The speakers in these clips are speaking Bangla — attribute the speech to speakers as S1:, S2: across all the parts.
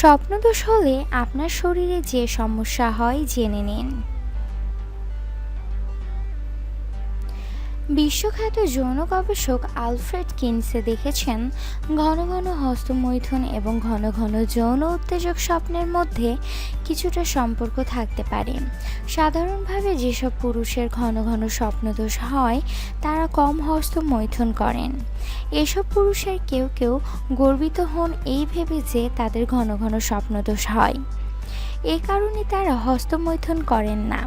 S1: স্বপ্নদোষ হলে আপনার শরীরে যে সমস্যা হয় জেনে নিন। বিশ্বখ্যাত যৌন গবেষক আলফ্রেড কিনসে দেখেছেন, ঘন ঘন হস্তমৈথুন এবং ঘন ঘন যৌন উত্তেজক স্বপ্নের মধ্যে কিছুটা সম্পর্ক থাকতে পারে। সাধারণভাবে যেসব পুরুষের ঘন ঘন স্বপ্নদোষ হয় তারা কম হস্তমৈথুন করেন। এসব পুরুষের কেউ কেউ গর্বিত হন এই ভেবে যে তাদের ঘন ঘন স্বপ্নদোষ হয়। এ কারণে তারা হস্তমৈথুন করেন না,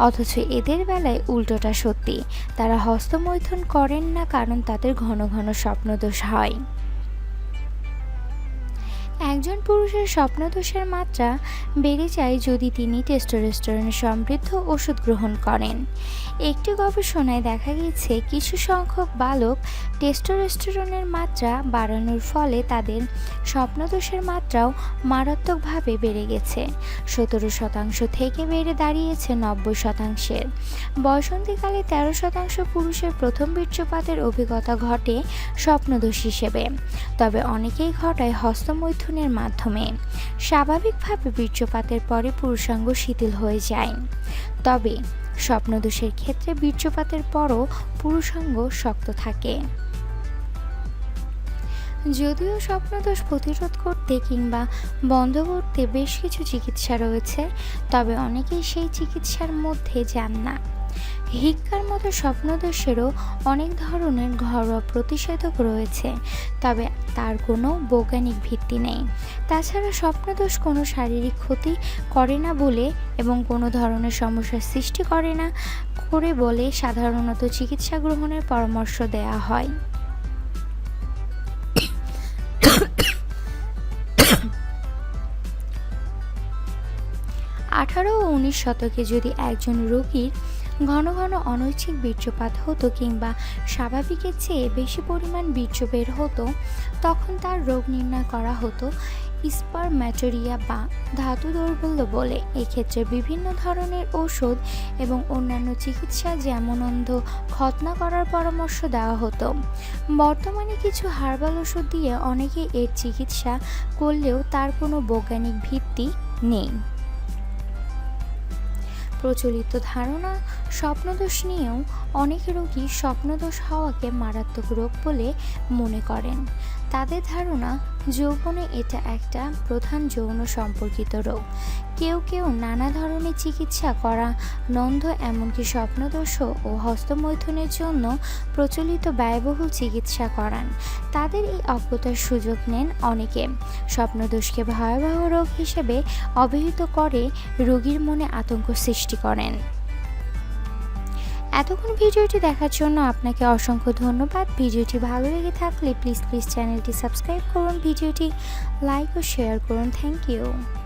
S1: অথচ এদের বেলায় উল্টোটা সত্যি। তারা হস্তমৈথুন করেন না কারণ তাদের ঘন ঘন স্বপ্নদোষ হয়। একজন পুরুষের স্বপ্নদোষের মাত্রা বেড়ে যায় যদি তিনি টেস্টোস্টেরন সমৃদ্ধ ওষুধ গ্রহণ করেন। একটি গবেষণায় দেখা গেছে কিছু সংখ্যক বালক টেস্টোস্টেরনের মাত্রা বাড়ানোর ফলে তাদের স্বপ্নদোষের মাত্রাও মারাত্মকভাবে বেড়ে গেছে। 17% থেকে বেড়ে দাঁড়িয়েছে 90%। বয়সন্ধিকালে 13% পুরুষের প্রথম বীর্যপাতের অভিজ্ঞতা ঘটে স্বপ্নদোষ হিসেবে, তবে অনেকেই ঘটায় হস্তমৈথুনের মাধ্যমে। স্বাভাবিকভাবে বীর্যপাতের পরে পুরুষাঙ্গ শিথিল হয়ে যায়, তবে স্বপ্নদোষের ক্ষেত্রে বীর্যপাতের পরও পুরুষাঙ্গ শক্ত থাকে। যদিও স্বপ্নদোষ প্রতিরোধ করতে কিংবা বন্ধ করতে বেশ কিছু চিকিৎসা রয়েছে, তবে অনেকেই সেই চিকিৎসার মধ্যে যান না। হিক্কার মতো স্বপ্নদোষেরও অনেক ধরনের ঘরোয়া প্রতিষেধক রয়েছে, তবে তার কোনো বৈজ্ঞানিক ভিত্তি নেই। তাছাড়া স্বপ্নদোষ কোনো শারীরিক ক্ষতি করে না বলে এবং কোনো ধরনের সমস্যার সৃষ্টি করে বলে সাধারণত চিকিৎসা গ্রহণের পরামর্শ দেওয়া হয়। 18 ও 19 শতকে যদি একজন রোগীর ঘন ঘন অনৈচ্ছিক বীর্যপাত হতো কিংবা স্বাভাবিকের চেয়ে বেশি পরিমাণ বীর্য বের হতো, তখন তার রোগ নির্ণয় করা হতো স্পারম্যাটোরিয়া বা ধাতু দৌর্বল্য বলে। এক্ষেত্রে বিভিন্ন ধরনের ঔষধ এবং অন্যান্য চিকিৎসা যেমন অন্ধ খতনা করার পরামর্শ দেওয়া হতো। বর্তমানে কিছু হার্বাল ওষুধ দিয়ে অনেকে এর চিকিৎসা করলেও তার কোনো বৈজ্ঞানিক ভিত্তি নেই। প্রচলিত ধারণা স্বপ্নদোষ নিয়েও অনেক রোগী স্বপ্নদোষ হওয়াকে মারাত্মক রোগ বলে মনে করেন। তাদের ধারণা যৌবনে এটা একটা প্রধান যৌন সম্পর্কিত রোগ। কেউ কেউ নানা ধরনের চিকিৎসা করা নন্ধ, এমনকি স্বপ্নদোষ ও হস্তমৈথুনের জন্য প্রচলিত ব্যয়বহুল চিকিৎসা করান। তাদের এই অজ্ঞতার সুযোগ নেন অনেকে। স্বপ্নদোষকে ভয়াবহ রোগ হিসেবে অভিহিত করে রোগীর মনে আতঙ্ক সৃষ্টি করেন। এতক্ষণ ভিডিওটি দেখার জন্য আপনাকে অসংখ্য ধন্যবাদ। ভিডিওটি ভালো লেগে থাকলে প্লিজ চ্যানেলটি সাবস্ক্রাইব করুন, ভিডিওটি লাইক ও শেয়ার করুন। Thank you.